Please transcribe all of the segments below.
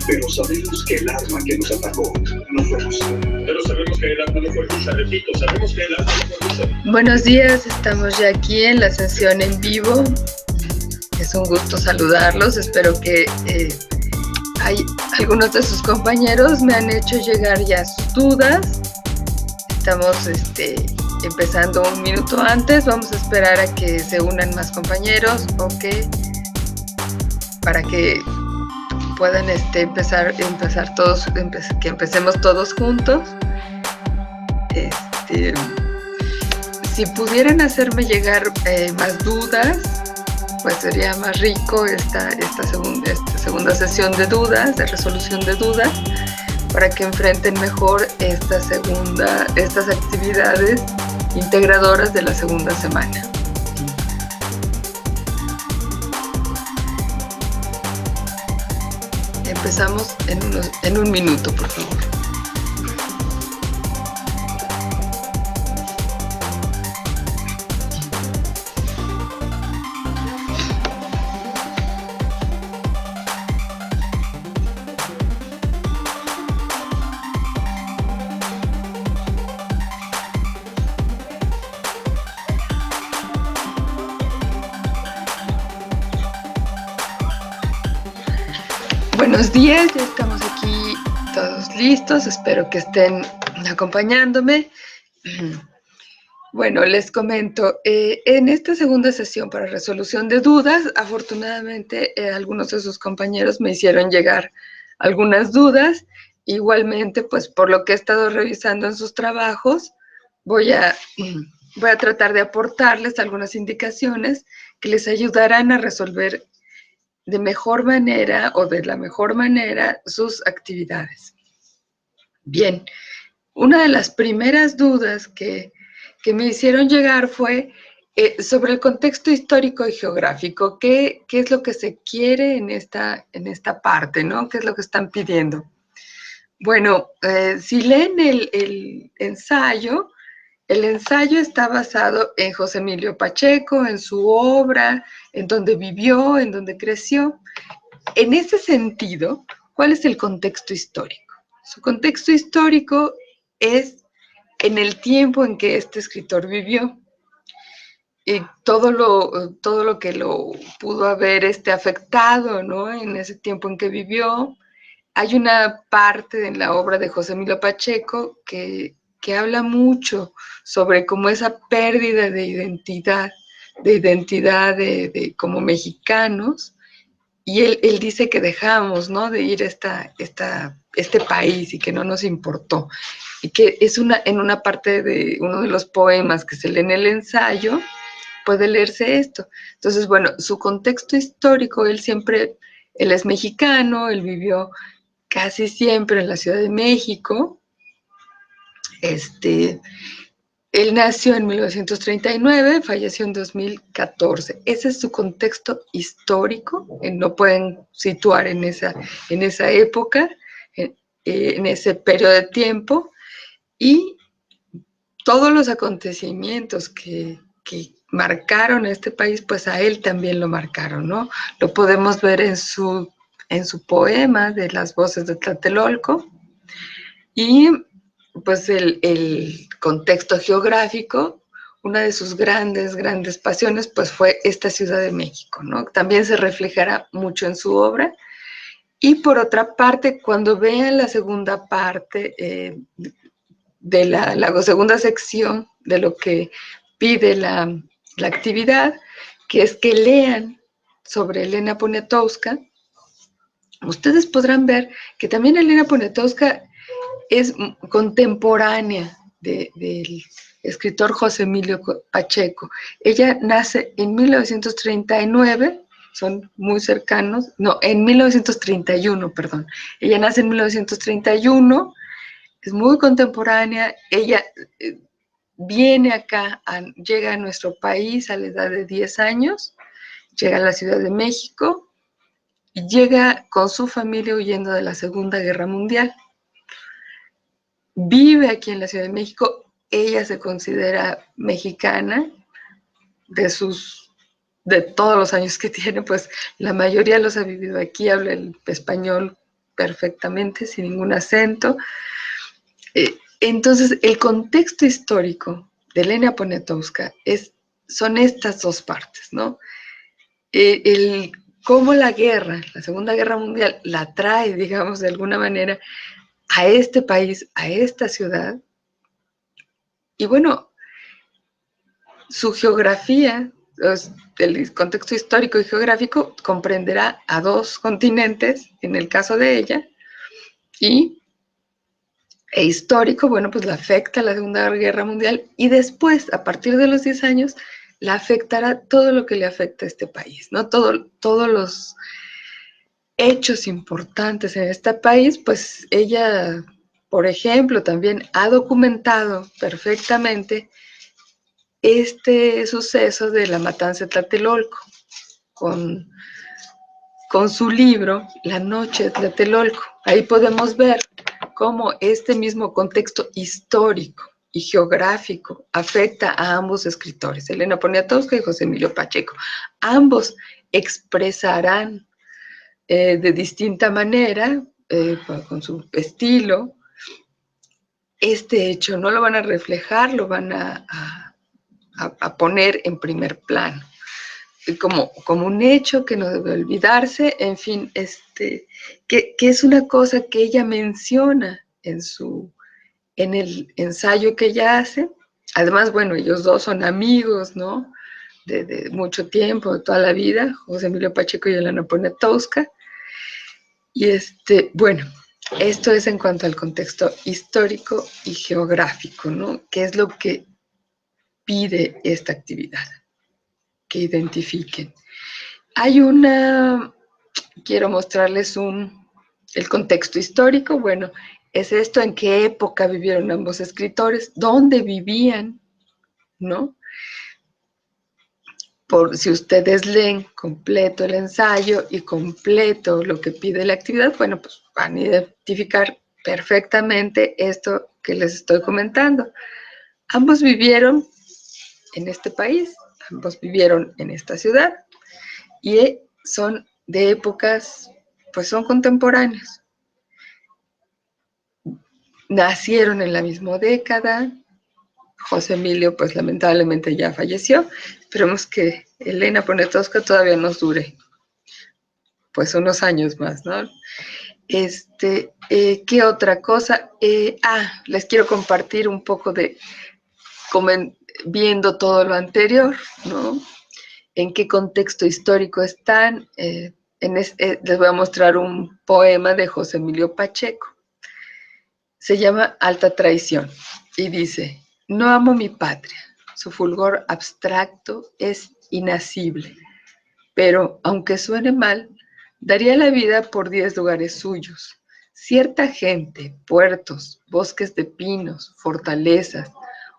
Pero sabemos que el arma que nos atacó no fue rusa. Pero sabemos que el arma no fue rusa, repito, sabemos que el arma no fue rusa. Buenos días, estamos ya aquí en la sesión en vivo. Es un gusto saludarlos, espero que algunos de sus compañeros me han hecho llegar ya sus dudas. Estamos empezando un minuto antes, vamos a esperar a que se unan más compañeros para que puedan empezar todos, que empecemos todos juntos. Si pudieran hacerme llegar más dudas, pues sería más rico esta segunda sesión de dudas, de resolución de dudas, para que enfrenten mejor estas actividades integradoras de la segunda semana. Empezamos en un minuto, por favor. Buenos días, ya estamos aquí todos listos, espero que estén acompañándome. Bueno, les comento, en esta segunda sesión para resolución de dudas, afortunadamente algunos de sus compañeros me hicieron llegar algunas dudas. Igualmente, pues por lo que he estado revisando en sus trabajos, voy a tratar de aportarles algunas indicaciones que les ayudarán a resolver de mejor manera o de la mejor manera sus actividades. Bien, una de las primeras dudas que me hicieron llegar fue sobre el contexto histórico y geográfico. ¿Qué es lo que se quiere en esta parte, ¿no? ¿Qué es lo que están pidiendo? Bueno, si leen el ensayo está basado en José Emilio Pacheco, en su obra, en donde vivió, en donde creció. En ese sentido, ¿cuál es el contexto histórico? Su contexto histórico es en el tiempo en que este escritor vivió. Y todo lo que lo pudo haber afectado, ¿no? En ese tiempo en que vivió. Hay una parte en la obra de José Emilio Pacheco que habla mucho sobre cómo esa pérdida de identidad como mexicanos, y él dice que dejamos, ¿no?, de ir a este país y que no nos importó. Y que es en una parte de uno de los poemas que se lee en el ensayo, puede leerse esto. Entonces, bueno, su contexto histórico, él es mexicano, él vivió casi siempre en la Ciudad de México. Él nació en 1939, falleció en 2014. Ese es su contexto histórico, no pueden situar en esa época, en ese periodo de tiempo, y todos los acontecimientos que marcaron este país, pues a él también lo marcaron, ¿no? Lo podemos ver en su poema de Las voces de Tlatelolco. Y pues el contexto geográfico, una de sus grandes pasiones, pues fue esta Ciudad de México, ¿no? También se reflejará mucho en su obra. Y por otra parte, cuando vean la segunda parte de la segunda sección de lo que pide la actividad, que es que lean sobre Elena Poniatowska, ustedes podrán ver que también Elena Poniatowska es contemporánea del escritor José Emilio Pacheco. Ella nace en 1939, son muy cercanos, no, en 1931, perdón. Ella nace en 1931, es muy contemporánea. Ella viene acá, llega a nuestro país a la edad de 10 años, llega a la Ciudad de México y llega con su familia huyendo de la Segunda Guerra Mundial. Vive aquí en la Ciudad de México. Ella se considera mexicana. De todos los años que tiene, pues la mayoría los ha vivido aquí, habla el español perfectamente, sin ningún acento. Entonces, el contexto histórico de Elena Poniatowska son estas dos partes, ¿no? Cómo la guerra, la Segunda Guerra Mundial, la trae, digamos, de alguna manera a este país, a esta ciudad. Y bueno, su geografía, el contexto histórico y geográfico comprenderá a dos continentes, en el caso de ella, e histórico, bueno, pues la afecta la Segunda Guerra Mundial y después, a partir de los 10 años, la afectará todo lo que le afecta a este país, ¿no? Todos los hechos importantes en este país, pues ella, por ejemplo, también ha documentado perfectamente este suceso de la matanza de Tlatelolco con su libro La noche de Tlatelolco. Ahí podemos ver cómo este mismo contexto histórico y geográfico afecta a ambos escritores, Elena Poniatowska y José Emilio Pacheco. Ambos expresarán de distinta manera, con su estilo, este hecho. No lo van a reflejar, lo van a poner en primer plano. Como un hecho que no debe olvidarse, en fin, que es una cosa que ella menciona en el ensayo que ella hace. Además, bueno, ellos dos son amigos, ¿no? De mucho tiempo, de toda la vida, José Emilio Pacheco y Elena Poniatowska. Y bueno, esto es en cuanto al contexto histórico y geográfico, ¿no? ¿Qué es lo que pide esta actividad? Que identifiquen. Quiero mostrarles el contexto histórico. Bueno, es esto, en qué época vivieron ambos escritores, dónde vivían, ¿no? Si ustedes leen completo el ensayo y completo lo que pide la actividad, bueno, pues van a identificar perfectamente esto que les estoy comentando. Ambos vivieron en este país, ambos vivieron en esta ciudad y son de épocas, pues son contemporáneos. Nacieron en la misma década. José Emilio, pues lamentablemente ya falleció. Esperemos que Elena Poniatowska todavía nos dure, pues unos años más, ¿no? ¿Qué otra cosa? Les quiero compartir un poco viendo todo lo anterior, ¿no? En qué contexto histórico están. Les voy a mostrar un poema de José Emilio Pacheco. Se llama Alta Traición y dice: no amo mi patria, su fulgor abstracto es inacible, pero aunque suene mal, daría la vida por 10 lugares suyos. Cierta gente, puertos, bosques de pinos, fortalezas,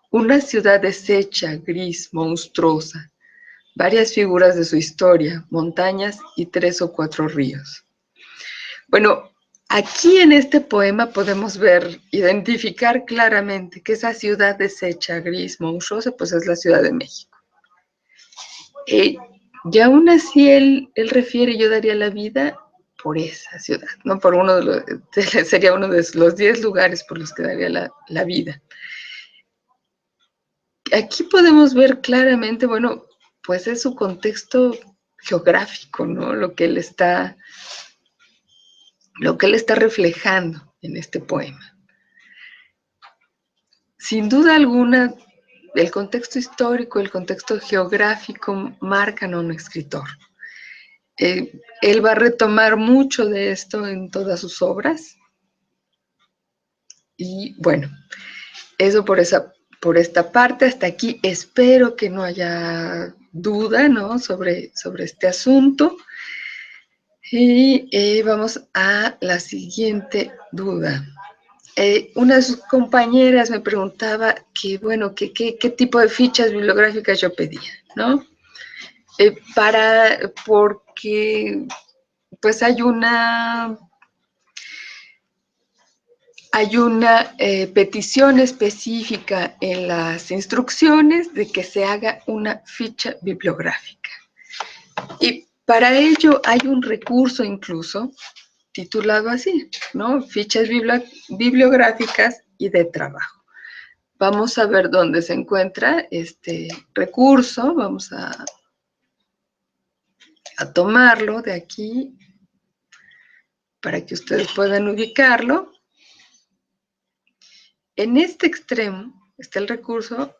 una ciudad deshecha, gris, monstruosa, varias figuras de su historia, montañas y 3 o 4 ríos. Bueno, aquí en este poema podemos identificar claramente que esa ciudad deshecha, gris, monstruosa, pues es la Ciudad de México. Y aún así él refiere: yo daría la vida por esa ciudad, ¿no? Sería uno de los 10 lugares por los que daría la vida. Aquí podemos ver claramente, bueno, pues es su contexto geográfico, ¿no? Lo que él está reflejando en este poema. Sin duda alguna, el contexto histórico, el contexto geográfico marcan a un escritor. Él va a retomar mucho de esto en todas sus obras. Y bueno, eso por esta parte. Hasta aquí espero que no haya duda, ¿no? sobre este asunto. Y vamos a la siguiente duda. Una de sus compañeras me preguntaba qué tipo de fichas bibliográficas yo pedía, ¿no? Porque pues hay una petición específica en las instrucciones de que se haga una ficha bibliográfica. Y para ello hay un recurso incluso titulado así, ¿no? Fichas bibliográficas y de trabajo. Vamos a ver dónde se encuentra este recurso. Vamos a tomarlo de aquí para que ustedes puedan ubicarlo. En este extremo está el recurso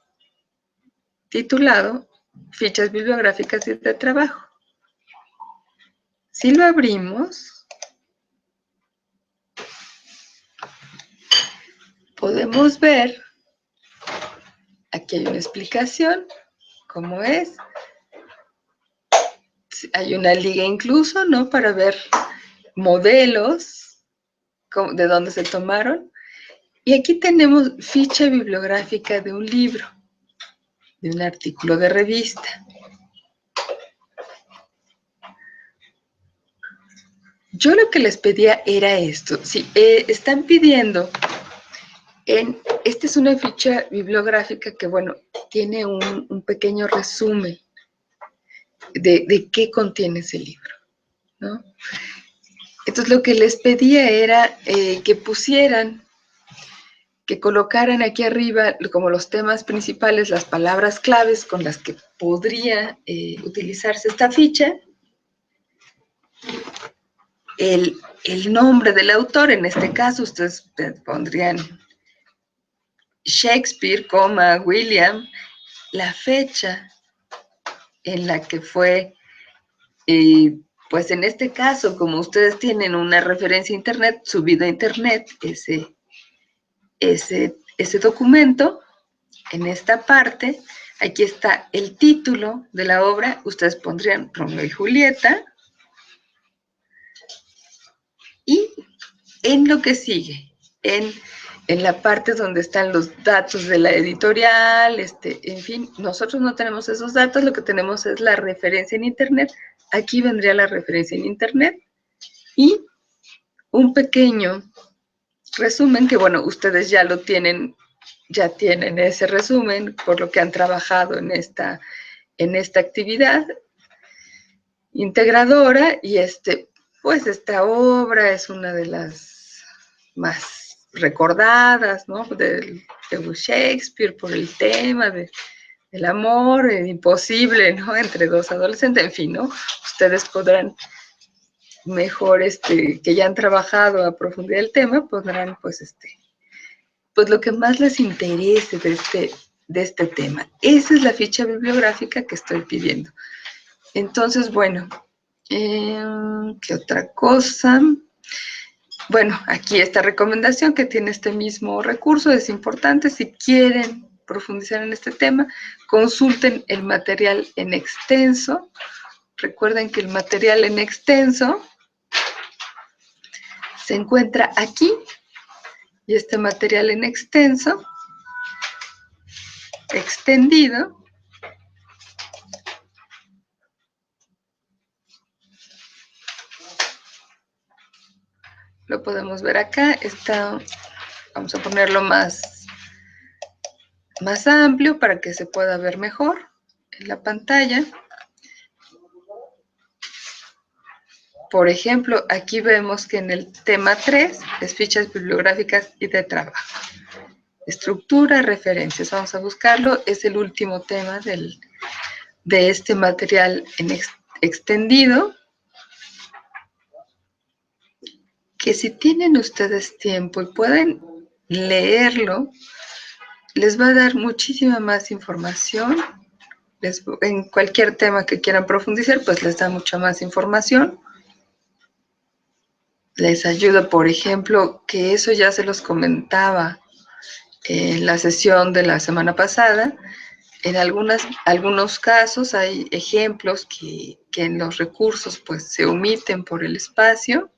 titulado Fichas bibliográficas y de trabajo. Si lo abrimos, podemos ver, aquí hay una explicación, cómo es. Hay una liga incluso, ¿no? Para ver modelos de dónde se tomaron. Y aquí tenemos ficha bibliográfica de un libro, de un artículo de revista. Yo lo que les pedía era esto. Sí, están pidiendo, esta es una ficha bibliográfica que, bueno, tiene un pequeño resumen de qué contiene ese libro, ¿no? Entonces lo que les pedía era que pusieran, que colocaran aquí arriba como los temas principales, las palabras claves con las que podría utilizarse esta ficha, el nombre del autor, en este caso ustedes pondrían Shakespeare, William, la fecha en la que fue, pues en este caso, como ustedes tienen una referencia a internet, subido a internet ese documento, en esta parte, aquí está el título de la obra, ustedes pondrían Romeo y Julieta, y en lo que sigue, en la parte donde están los datos de la editorial, en fin, nosotros no tenemos esos datos, lo que tenemos es la referencia en internet, aquí vendría la referencia en internet, y un pequeño resumen que, bueno, ustedes ya lo tienen, ya tienen ese resumen por lo que han trabajado en esta actividad integradora, y pues esta obra es una de las más recordadas, ¿no? De Shakespeare por el tema del amor imposible, ¿no? Entre dos adolescentes, en fin, ¿no? Ustedes podrán mejor, que ya han trabajado a profundidad el tema, podrán, pues, pues lo que más les interese de este tema. Esa es la ficha bibliográfica que estoy pidiendo. Entonces, bueno, ¿qué otra cosa? Bueno, aquí esta recomendación que tiene este mismo recurso es importante. Si quieren profundizar en este tema, consulten el material en extenso. Recuerden que el material en extenso se encuentra aquí, y este material en extenso, extendido, lo podemos ver acá. Vamos a ponerlo más amplio para que se pueda ver mejor en la pantalla. Por ejemplo, aquí vemos que en el tema 3 es fichas bibliográficas y de trabajo. Estructura, referencias. Vamos a buscarlo. Es el último tema de este material extendido, que si tienen ustedes tiempo y pueden leerlo, les va a dar muchísima más información. En cualquier tema que quieran profundizar, pues les da mucha más información. Les ayuda, por ejemplo, que eso ya se los comentaba en la sesión de la semana pasada. En algunos casos hay ejemplos que en los recursos pues se omiten por el espacio,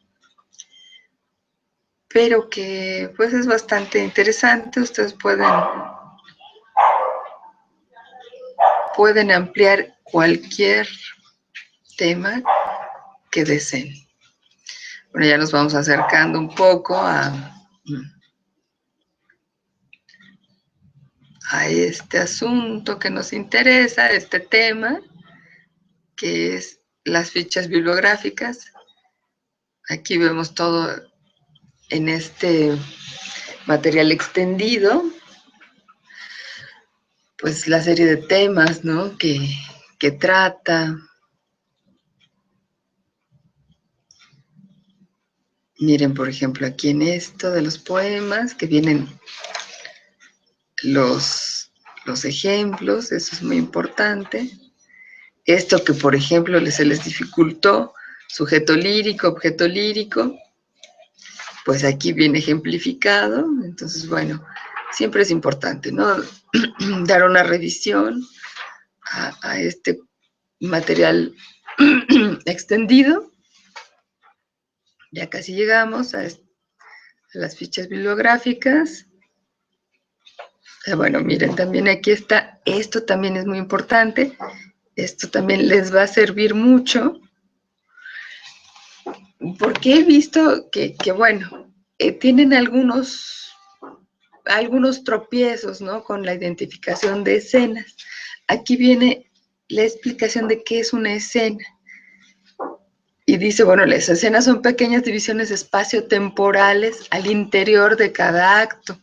pero que pues es bastante interesante. Ustedes pueden ampliar cualquier tema que deseen. Bueno, ya nos vamos acercando un poco a este asunto que nos interesa, este tema, que es las fichas bibliográficas. Aquí vemos todo en este material extendido, pues la serie de temas, ¿no? que trata. Miren, por ejemplo, aquí en esto de los poemas, que vienen los ejemplos, eso es muy importante. Esto que, por ejemplo, se les dificultó, sujeto lírico, objeto lírico, pues aquí viene ejemplificado. Entonces, bueno, siempre es importante, ¿no? Dar una revisión a este material extendido. Ya casi llegamos a las fichas bibliográficas. Bueno, miren, también aquí está, esto también es muy importante, esto también les va a servir mucho, porque he visto que bueno, tienen algunos tropiezos, ¿no? Con la identificación de escenas. Aquí viene la explicación de qué es una escena. Y dice, bueno, las escenas son pequeñas divisiones espacio-temporales al interior de cada acto.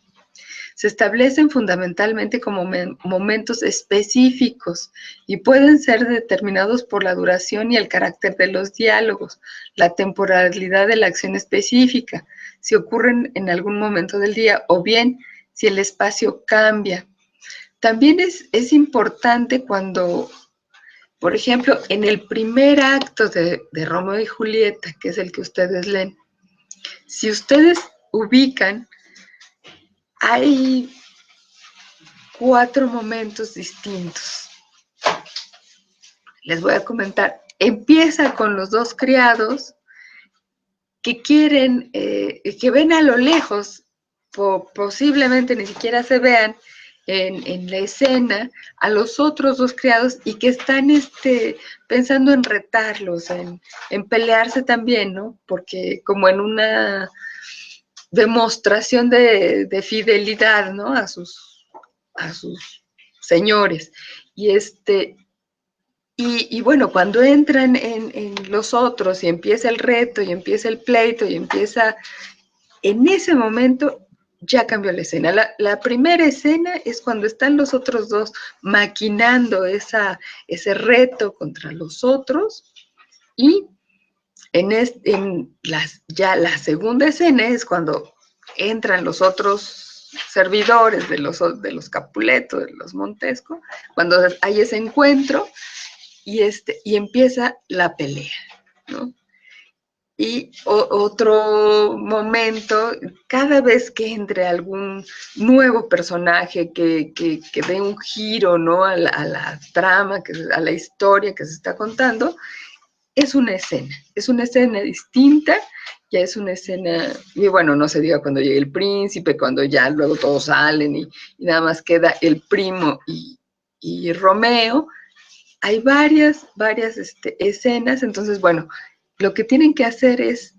Se establecen fundamentalmente como momentos específicos y pueden ser determinados por la duración y el carácter de los diálogos, la temporalidad de la acción específica, si ocurren en algún momento del día o bien si el espacio cambia. También es importante cuando, por ejemplo, en el primer acto de Romeo y Julieta, que es el que ustedes leen, si ustedes ubican, hay 4 momentos distintos. Les voy a comentar. Empieza con los 2 criados que quieren, que ven a lo lejos, posiblemente ni siquiera se vean en la escena, a los otros 2 criados y que están pensando en retarlos, en pelearse también, ¿no? Porque como en una demostración de fidelidad, ¿no? A sus señores. Y bueno, cuando entran en los otros y empieza el reto y empieza el pleito y empieza, en ese momento ya cambió la escena. La primera escena es cuando están los otros 2 maquinando ese reto contra los otros, y ya la segunda escena es cuando entran los otros servidores de los Capuleto, de los Montesco, cuando hay ese encuentro y empieza la pelea, ¿no? Y otro momento, cada vez que entre algún nuevo personaje que dé un giro, ¿no? a la trama, a la historia que se está contando, es una escena distinta, ya es una escena, y bueno, no se diga cuando llegue el príncipe, cuando ya luego todos salen y nada más queda el primo y Romeo. Hay varias escenas, entonces, bueno, lo que tienen que hacer es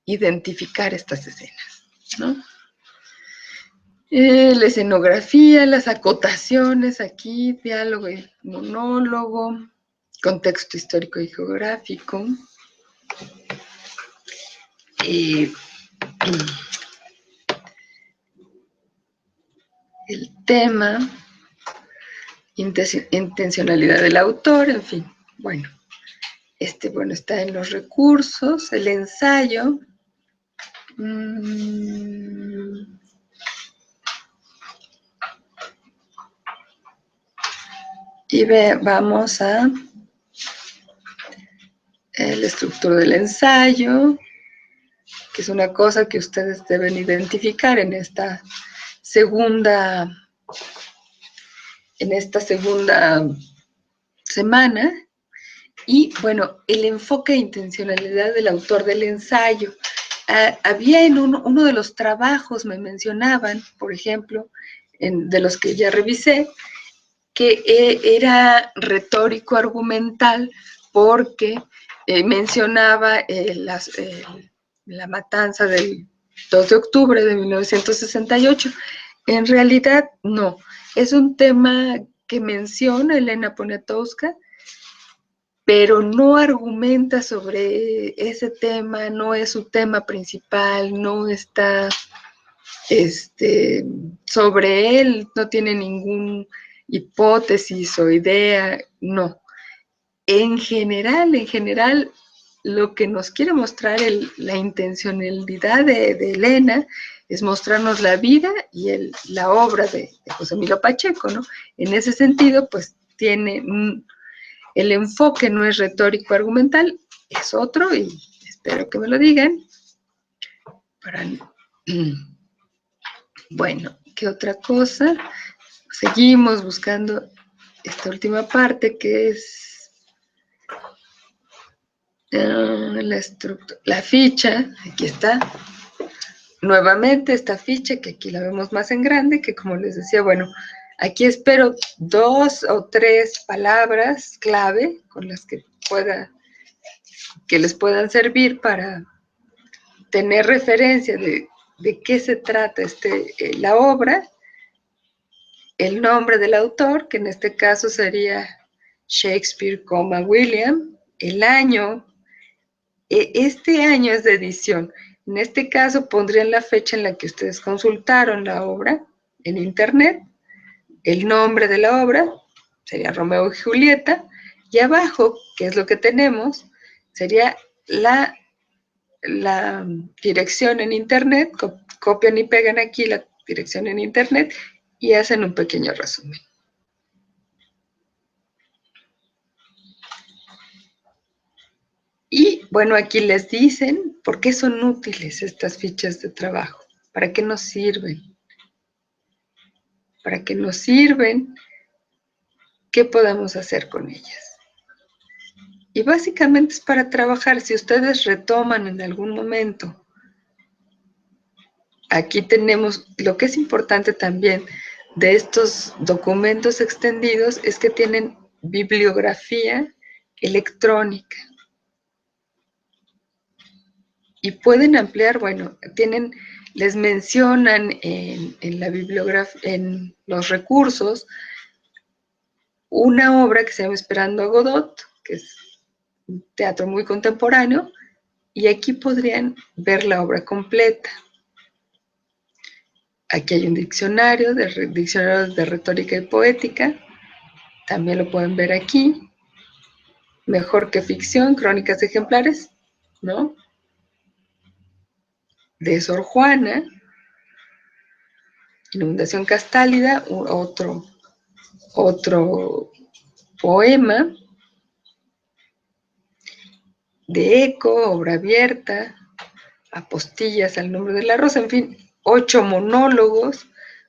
identificar estas escenas, ¿no? La escenografía, las acotaciones aquí, diálogo y monólogo, contexto histórico y geográfico, el tema, intencionalidad del autor, en fin, bueno. Bueno, está en los recursos, el ensayo. Y vamos a la estructura del ensayo, que es una cosa que ustedes deben identificar en esta segunda semana. Y bueno, el enfoque e intencionalidad del autor del ensayo. Había en uno de los trabajos, me mencionaban, por ejemplo, de los que ya revisé, que era retórico argumental porque mencionaba la matanza del 2 de octubre de 1968. En realidad, no. Es un tema que menciona Elena Poniatowska, pero no argumenta sobre ese tema, no es su tema principal, no está sobre él, no tiene ninguna hipótesis o idea, no. En general, lo que nos quiere mostrar la intencionalidad de Elena es mostrarnos la vida y la obra de José Emilio Pacheco, ¿no? En ese sentido, pues tiene el enfoque no es retórico argumental, es otro, y espero que me lo digan. Bueno, ¿qué otra cosa? Seguimos buscando esta última parte que es la ficha. Aquí está. Nuevamente esta ficha, que aquí la vemos más en grande, que como les decía, bueno, aquí espero 2 o 3 palabras clave con las que les puedan servir para tener referencia de qué se trata la obra, el nombre del autor, que en este caso sería Shakespeare, William, el año, este año es de edición. En este caso pondrían la fecha en la que ustedes consultaron la obra en internet, el nombre de la obra, sería Romeo y Julieta, y abajo, que es lo que tenemos, sería la dirección en internet, copian y pegan aquí la dirección en internet y hacen un pequeño resumen. Y bueno, aquí les dicen por qué son útiles estas fichas de trabajo, para qué nos sirven, qué podemos hacer con ellas. Y básicamente es para trabajar. Si ustedes retoman en algún momento, aquí tenemos lo que es importante también de estos documentos extendidos, es que tienen bibliografía electrónica. Y pueden ampliar, bueno, les mencionan en la bibliografía, en los recursos, una obra que se llama Esperando a Godot, que es un teatro muy contemporáneo, y aquí podrían ver la obra completa. Aquí hay un diccionario de retórica y poética, también lo pueden ver aquí. Mejor que ficción, crónicas ejemplares, ¿no? De Sor Juana, Inundación Castálida, otro poema, de Eco, Obra Abierta, Apostillas al nombre de la rosa, en fin, 8 monólogos,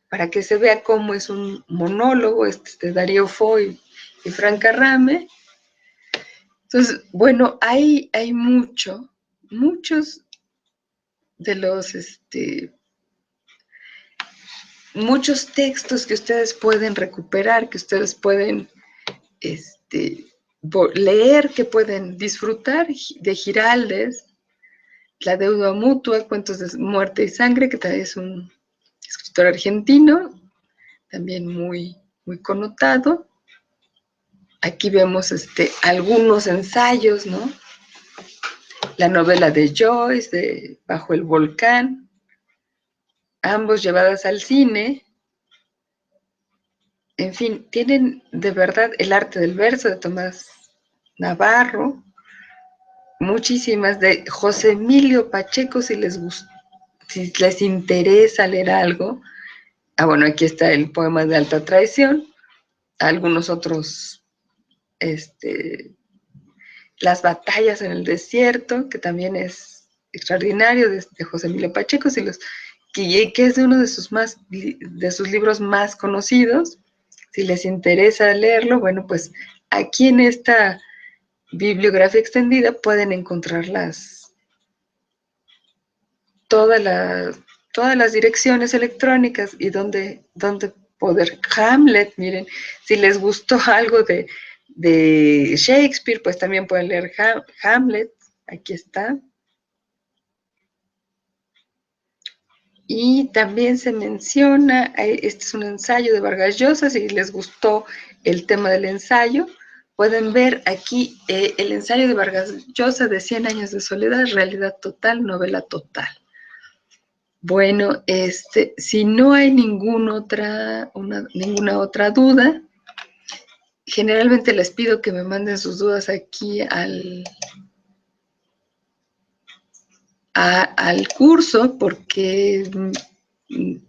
para que se vea cómo es un monólogo, de Darío Foy y Franca Rame. Entonces, bueno, hay muchos de los, muchos textos que ustedes pueden recuperar, que ustedes pueden leer, que pueden disfrutar, de Giraldes, La deuda mutua, Cuentos de muerte y sangre, que también es un escritor argentino, también muy, muy connotado. Aquí vemos algunos ensayos, ¿no? La novela de Joyce, de Bajo el volcán, ambos llevadas al cine. En fin, tienen de verdad El arte del verso de Tomás Navarro, muchísimas de José Emilio Pacheco, si les interesa leer algo. Bueno, aquí está el poema de Alta Traición, algunos otros, Las batallas en el desierto, que también es extraordinario, de José Emilio Pacheco, que es uno de sus libros más conocidos. Si les interesa leerlo, bueno, pues aquí en esta bibliografía extendida pueden encontrar todas las direcciones electrónicas y donde poder. Hamlet, miren, si les gustó algo de Shakespeare, pues también pueden leer Hamlet, aquí está. Y también se menciona, este es un ensayo de Vargas Llosa, si les gustó el tema del ensayo, pueden ver aquí el ensayo de Vargas Llosa de 100 años de soledad, realidad total, novela total. Bueno, si no hay ninguna otra duda, generalmente les pido que me manden sus dudas aquí al curso, porque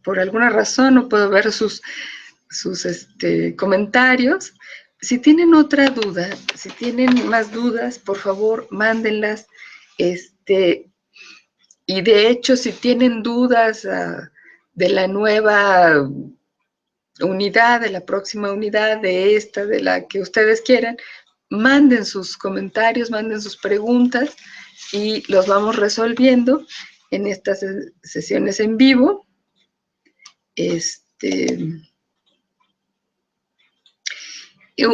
por alguna razón no puedo ver sus comentarios. Si tienen otra duda, si tienen más dudas, por favor, mándenlas. Y de hecho, si tienen dudas de la nueva unidad, de la próxima unidad, de esta, de la que ustedes quieran, manden sus comentarios, manden sus preguntas y los vamos resolviendo en estas sesiones en vivo.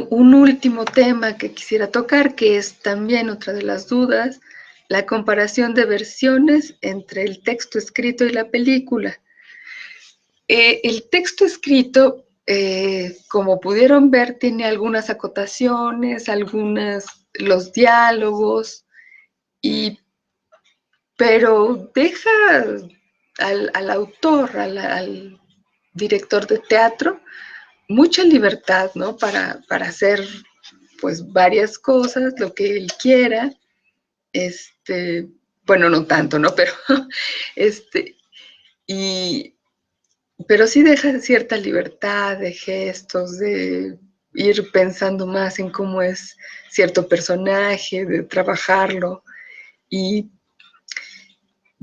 Un último tema que quisiera tocar, que es también otra de las dudas, la comparación de versiones entre el texto escrito y la película. El texto escrito, como pudieron ver, tiene algunas acotaciones, los diálogos, pero deja al autor, al director de teatro, mucha libertad, ¿no? Para hacer, pues, varias cosas, lo que él quiera. Bueno, no tanto, ¿no? Pero, pero sí deja cierta libertad de gestos, de ir pensando más en cómo es cierto personaje, de trabajarlo. Y,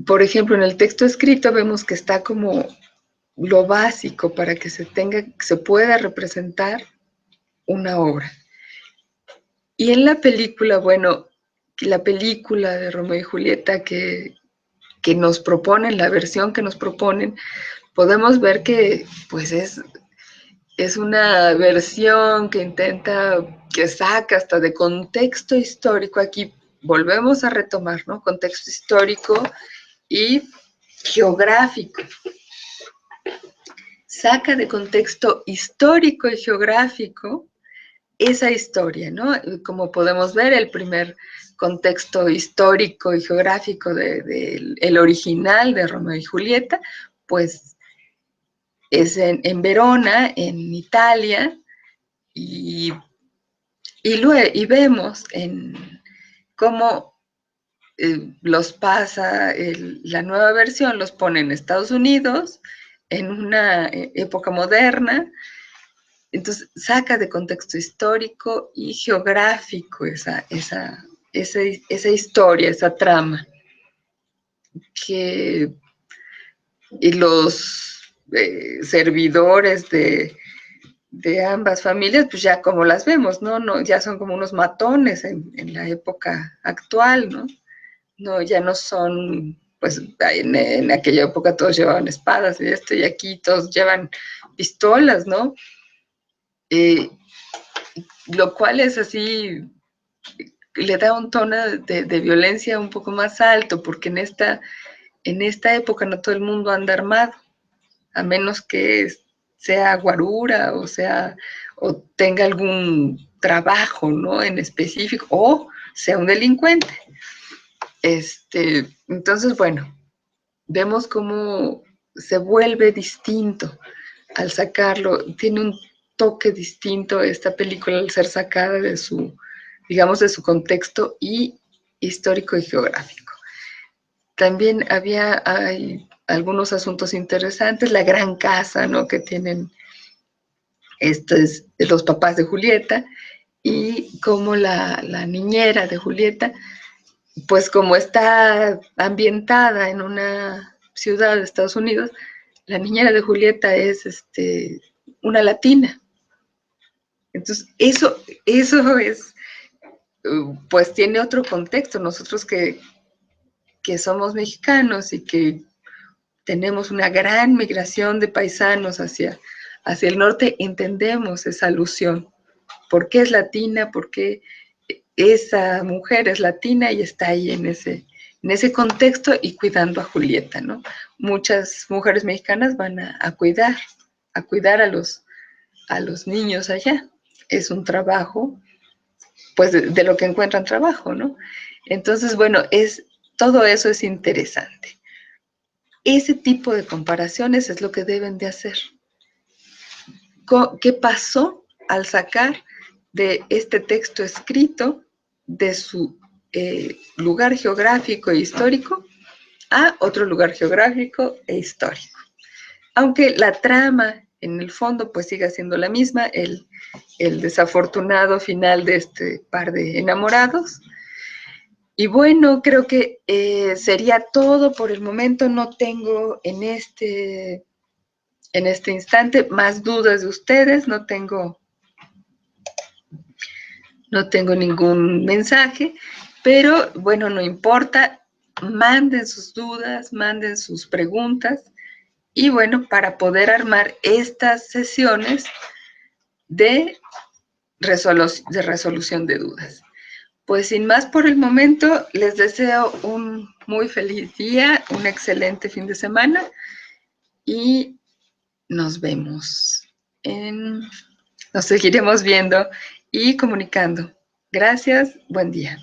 por ejemplo, en el texto escrito vemos que está como lo básico para que se pueda representar una obra. Y en la película, bueno, la película de Romeo y Julieta que nos proponen, la versión que nos proponen, podemos ver que pues es una versión que saca hasta de contexto histórico. Aquí volvemos a retomar, ¿no? Contexto histórico y geográfico. Saca de contexto histórico y geográfico esa historia, ¿no? Como podemos ver, el primer contexto histórico y geográfico el original de Romeo y Julieta, pues es en Verona, en Italia, y vemos cómo los pasa la nueva versión, los pone en Estados Unidos, en una época moderna. Entonces saca de contexto histórico y geográfico esa historia, esa trama. Y los servidores de ambas familias, pues ya como las vemos, ¿no? Ya son como unos matones en la época actual, ¿no? No, ya no son, pues en aquella época todos llevaban espadas y aquí todos llevan pistolas, ¿no? Lo cual es así, le da un tono de violencia un poco más alto, porque en esta época no todo el mundo anda armado, a menos que sea guarura o tenga algún trabajo, ¿no? En específico, o sea un delincuente. Entonces, bueno, vemos cómo se vuelve distinto al sacarlo. Tiene un toque distinto esta película al ser sacada de su contexto histórico y geográfico. También hay algunos asuntos interesantes, la gran casa, ¿no? Que tienen los papás de Julieta, y como la niñera de Julieta, pues como está ambientada en una ciudad de Estados Unidos, la niñera de Julieta es una latina. Entonces, eso es, pues tiene otro contexto. Nosotros que somos mexicanos y que tenemos una gran migración de paisanos hacia el norte, entendemos esa alusión. ¿Por qué es latina? ¿Por qué esa mujer es latina y está ahí en ese contexto y cuidando a Julieta, ¿no? Muchas mujeres mexicanas van a cuidar a los niños allá. Es un trabajo pues de lo que encuentran trabajo, ¿no? Entonces, bueno, todo eso es interesante. Ese tipo de comparaciones es lo que deben de hacer. ¿Qué pasó al sacar de este texto escrito de su lugar geográfico e histórico a otro lugar geográfico e histórico? Aunque la trama en el fondo pues siga siendo la misma, el desafortunado final de este par de enamorados. Y bueno, creo que sería todo por el momento. No tengo en este instante más dudas de ustedes, no tengo ningún mensaje, pero bueno, no importa, manden sus dudas, manden sus preguntas y bueno, para poder armar estas sesiones de resolución de dudas. Pues sin más por el momento, les deseo un muy feliz día, un excelente fin de semana y nos vemos. Nos seguiremos viendo y comunicando. Gracias, buen día.